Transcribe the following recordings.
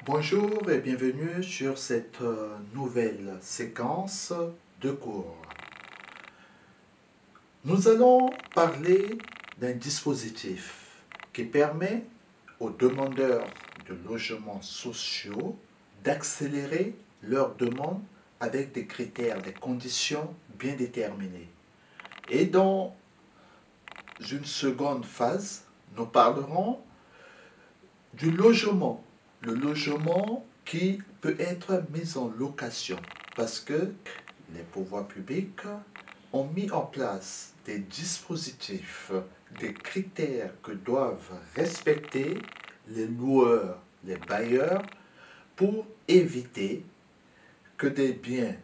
Bonjour et bienvenue sur cette nouvelle séquence de cours. Nous allons parler d'un dispositif qui permet aux demandeurs de logements sociaux d'accélérer leur demande avec des critères, des conditions bien déterminées. Et dans une seconde phase, nous parlerons du logement. Le logement qui peut être mis en location parce que les pouvoirs publics ont mis en place des dispositifs, des critères que doivent respecter les loueurs, les bailleurs pour éviter que des biens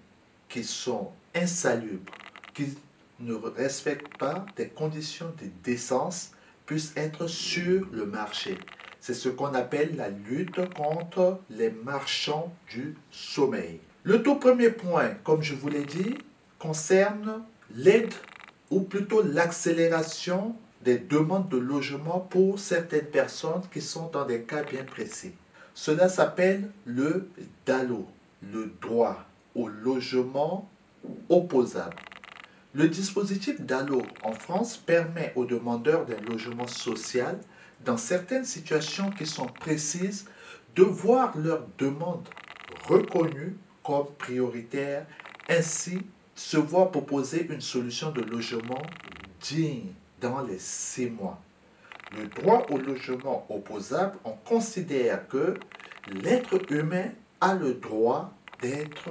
qui sont insalubres, qui ne respectent pas des conditions de décence puissent être sur le marché. C'est ce qu'on appelle la lutte contre les marchands du sommeil. Le tout premier point, comme je vous l'ai dit, concerne l'aide ou plutôt l'accélération des demandes de logement pour certaines personnes qui sont dans des cas bien précis. Cela s'appelle le DALO, le droit au logement opposable. Le dispositif DALO en France permet aux demandeurs d'un logement social, dans certaines situations qui sont précises, de voir leur demande reconnue comme prioritaire, ainsi se voir proposer une solution de logement digne dans les 6 mois. Le droit au logement opposable, on considère que l'être humain a le droit d'être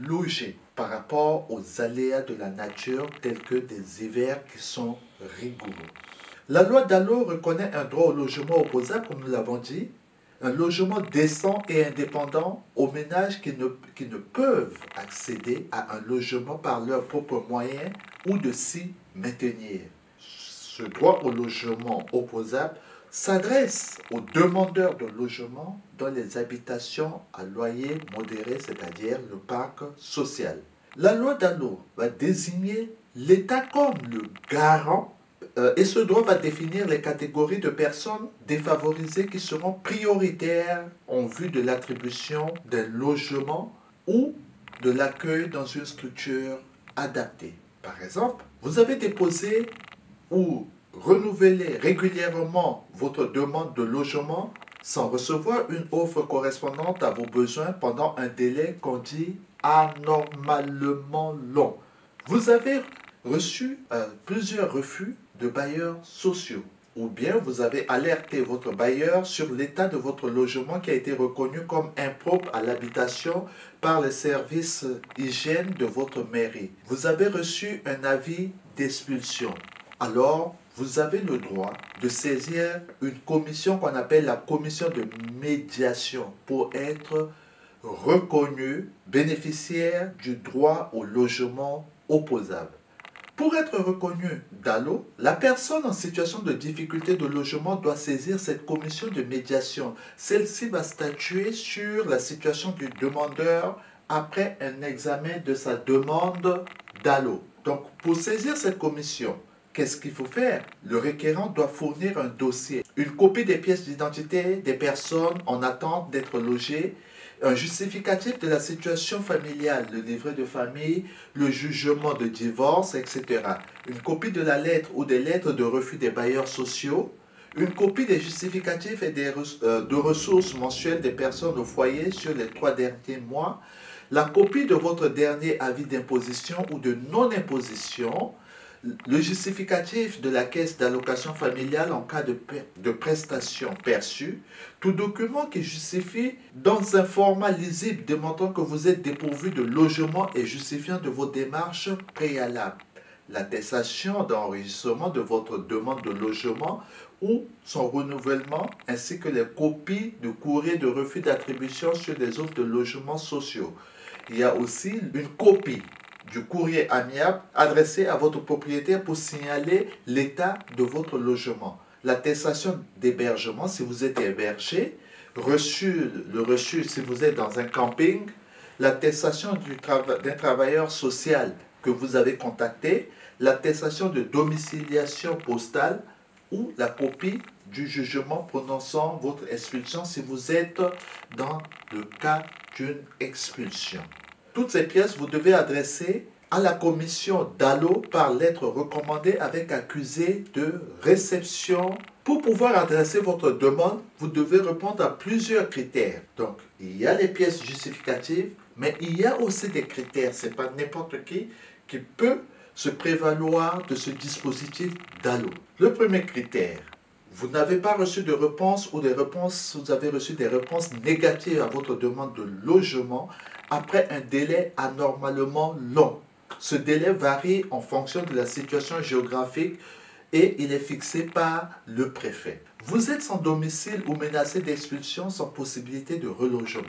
logé par rapport aux aléas de la nature tels que des hivers qui sont rigoureux. La loi DALO reconnaît un droit au logement opposable, comme nous l'avons dit, un logement décent et indépendant aux ménages qui ne peuvent accéder à un logement par leurs propres moyens ou de s'y maintenir. Ce droit au logement opposable s'adresse aux demandeurs de logement dans les habitations à loyer modéré, c'est-à-dire le parc social. La loi DALO va désigner l'État comme le garant et ce droit va définir les catégories de personnes défavorisées qui seront prioritaires en vue de l'attribution d'un logement ou de l'accueil dans une structure adaptée. Par exemple, vous avez déposé ou renouvelé régulièrement votre demande de logement sans recevoir une offre correspondante à vos besoins pendant un délai qu'on dit anormalement long. Vous avez reçu plusieurs refus de bailleurs sociaux ou bien vous avez alerté votre bailleur sur l'état de votre logement qui a été reconnu comme impropre à l'habitation par les services hygiène de votre mairie. Vous avez reçu un avis d'expulsion. Alors, vous avez le droit de saisir une commission qu'on appelle la commission de médiation pour être reconnu bénéficiaire du droit au logement opposable. Pour être reconnu DALO, la personne en situation de difficulté de logement doit saisir cette commission de médiation. Celle-ci va statuer sur la situation du demandeur après un examen de sa demande DALO. Donc, pour saisir cette commission, qu'est-ce qu'il faut faire? Le requérant doit fournir un dossier, une copie des pièces d'identité des personnes en attente d'être logées, un justificatif de la situation familiale, le livret de famille, le jugement de divorce, etc. Une copie de la lettre ou des lettres de refus des bailleurs sociaux, une copie des justificatifs et de ressources mensuelles des personnes au foyer sur les 3 derniers mois, la copie de votre dernier avis d'imposition ou de non-imposition, le justificatif de la caisse d'allocation familiale en cas de prestations perçues, tout document qui justifie dans un format lisible démontrant que vous êtes dépourvu de logement et justifiant de vos démarches préalables, l'attestation d'enregistrement de votre demande de logement ou son renouvellement, ainsi que les copies de courrier de refus d'attribution sur les offres de logements sociaux. Il y a aussi une copie du courrier amiable adressé à votre propriétaire pour signaler l'état de votre logement. L'attestation d'hébergement si vous êtes hébergé, le reçu si vous êtes dans un camping, l'attestation d'un travailleur social que vous avez contacté, l'attestation de domiciliation postale ou la copie du jugement prononçant votre expulsion si vous êtes dans le cas d'une expulsion. Toutes ces pièces, vous devez adresser à la commission DALO par lettre recommandée avec accusé de réception. Pour pouvoir adresser votre demande, vous devez répondre à plusieurs critères. Donc, il y a les pièces justificatives, mais il y a aussi des critères. Ce n'est pas n'importe qui peut se prévaloir de ce dispositif DALO. Le premier critère, vous n'avez pas reçu de réponse ou vous avez reçu des réponses négatives à votre demande de logement après un délai anormalement long. Ce délai varie en fonction de la situation géographique et il est fixé par le préfet. Vous êtes sans domicile ou menacé d'expulsion sans possibilité de relogement.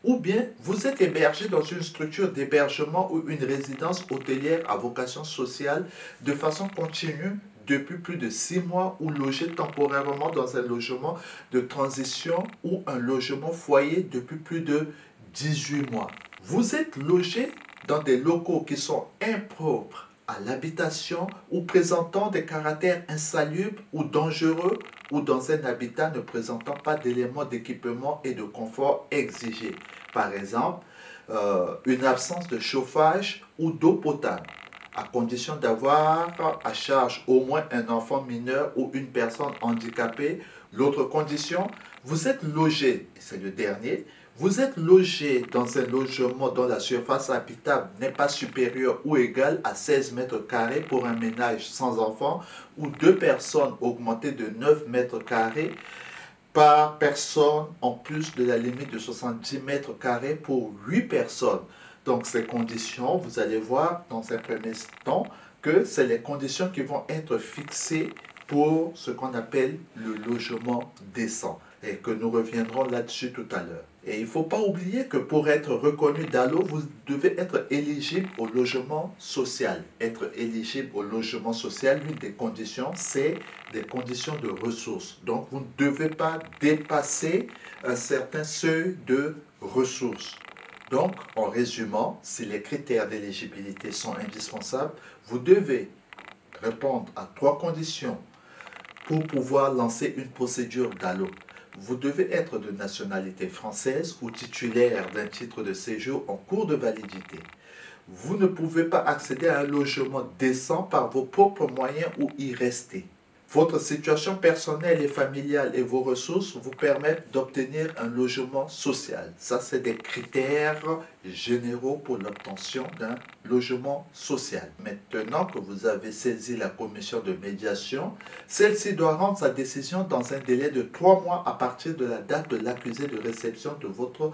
Ou bien vous êtes hébergé dans une structure d'hébergement ou une résidence hôtelière à vocation sociale de façon continue depuis plus de 6 mois ou logé temporairement dans un logement de transition ou un logement foyer depuis plus de 18 mois. Vous êtes logé dans des locaux qui sont impropres à l'habitation ou présentant des caractères insalubres ou dangereux ou dans un habitat ne présentant pas d'éléments d'équipement et de confort exigés. Par exemple, une absence de chauffage ou d'eau potable, à condition d'avoir à charge au moins un enfant mineur ou une personne handicapée. L'autre condition, vous êtes logé, c'est le dernier, vous êtes logé dans un logement dont la surface habitable n'est pas supérieure ou égale à 16 mètres carrés pour un ménage sans enfant ou 2 personnes augmentées de 9 mètres carrés par personne en plus de la limite de 70 mètres carrés pour 8 personnes. Donc ces conditions, vous allez voir dans un premier temps que c'est les conditions qui vont être fixées pour ce qu'on appelle le logement décent et que nous reviendrons là-dessus tout à l'heure. Et il ne faut pas oublier que pour être reconnu DALO, vous devez être éligible au logement social. Être éligible au logement social, l'une des conditions, c'est des conditions de ressources. Donc, vous ne devez pas dépasser un certain seuil de ressources. Donc, en résumant, si les critères d'éligibilité sont indispensables, vous devez répondre à 3 conditions pour pouvoir lancer une procédure DALO. Vous devez être de nationalité française ou titulaire d'un titre de séjour en cours de validité. Vous ne pouvez pas accéder à un logement décent par vos propres moyens ou y rester. Votre situation personnelle et familiale et vos ressources vous permettent d'obtenir un logement social. Ça, c'est des critères généraux pour l'obtention d'un logement social. Maintenant que vous avez saisi la commission de médiation, celle-ci doit rendre sa décision dans un délai de 3 mois à partir de la date de l'accusé de réception de votre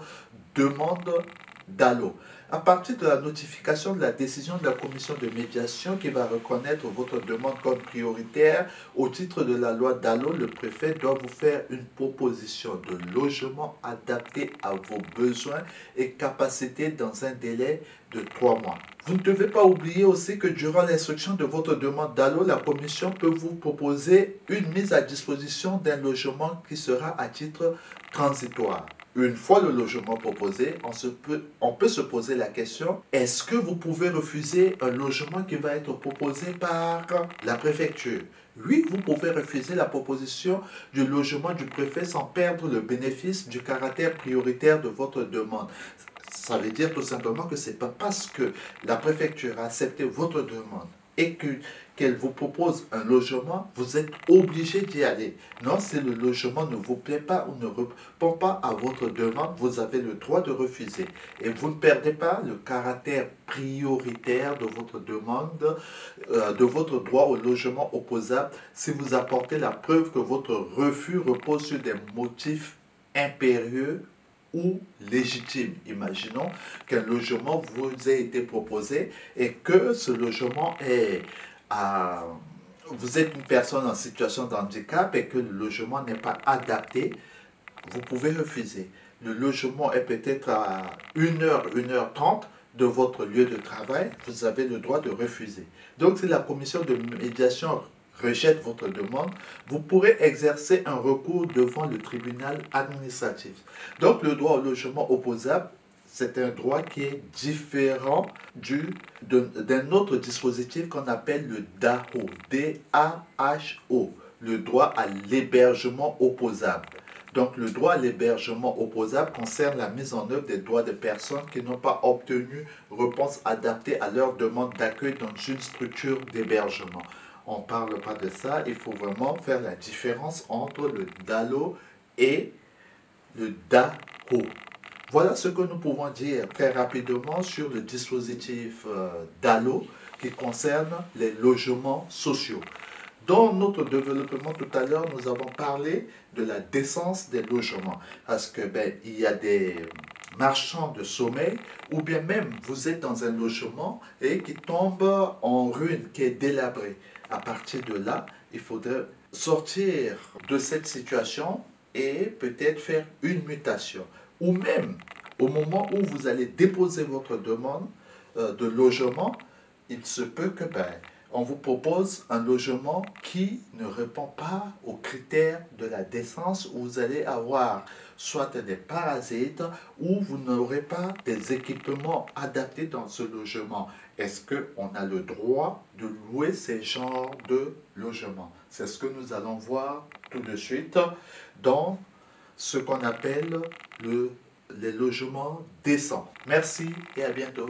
demande DALO. À partir de la notification de la décision de la commission de médiation qui va reconnaître votre demande comme prioritaire au titre de la loi DALO, le préfet doit vous faire une proposition de logement adapté à vos besoins et capacités dans un délai de 3 mois. Vous ne devez pas oublier aussi que durant l'instruction de votre demande DALO, la commission peut vous proposer une mise à disposition d'un logement qui sera à titre transitoire. Une fois le logement proposé, on peut se poser la question, est-ce que vous pouvez refuser un logement qui va être proposé par la préfecture? Oui, vous pouvez refuser la proposition du logement du préfet sans perdre le bénéfice du caractère prioritaire de votre demande. Ça veut dire tout simplement que ce n'est pas parce que la préfecture a accepté votre demande et qu'elle vous propose un logement, vous êtes obligé d'y aller. Non, si le logement ne vous plaît pas ou ne répond pas à votre demande, vous avez le droit de refuser. Et vous ne perdez pas le caractère prioritaire de votre demande, de votre droit au logement opposable, si vous apportez la preuve que votre refus repose sur des motifs impérieux ou légitime. Imaginons qu'un logement vous ait été proposé et que ce logement est à... Vous êtes une personne en situation de handicap et que le logement n'est pas adapté, vous pouvez refuser. Le logement est peut-être à 1h, 1h30 de votre lieu de travail, vous avez le droit de refuser. Donc si la commission de médiation rejette votre demande, vous pourrez exercer un recours devant le tribunal administratif. Donc le droit au logement opposable, c'est un droit qui est différent d'un autre dispositif qu'on appelle le DAHO, D-A-H-O. le droit à l'hébergement opposable. Donc le droit à l'hébergement opposable concerne la mise en œuvre des droits des personnes qui n'ont pas obtenu réponse adaptée à leur demande d'accueil dans une structure d'hébergement. On ne parle pas de ça, il faut vraiment faire la différence entre le DALO et le DAO. Voilà ce que nous pouvons dire très rapidement sur le dispositif DALO qui concerne les logements sociaux. Dans notre développement tout à l'heure, nous avons parlé de la décence des logements. Parce que il y a des marchands de sommeil, ou bien même vous êtes dans un logement et qui tombe en ruine, qui est délabré. À partir de là, il faudrait sortir de cette situation et peut-être faire une mutation. Ou même, au moment où vous allez déposer votre demande de logement, il se peut que on vous propose un logement qui ne répond pas aux critères de la décence, où vous allez avoir soit des parasites ou vous n'aurez pas des équipements adaptés dans ce logement. Est-ce qu'on a le droit de louer ces genres de logements? C'est ce que nous allons voir tout de suite dans ce qu'on appelle les logements décents. Merci et à bientôt.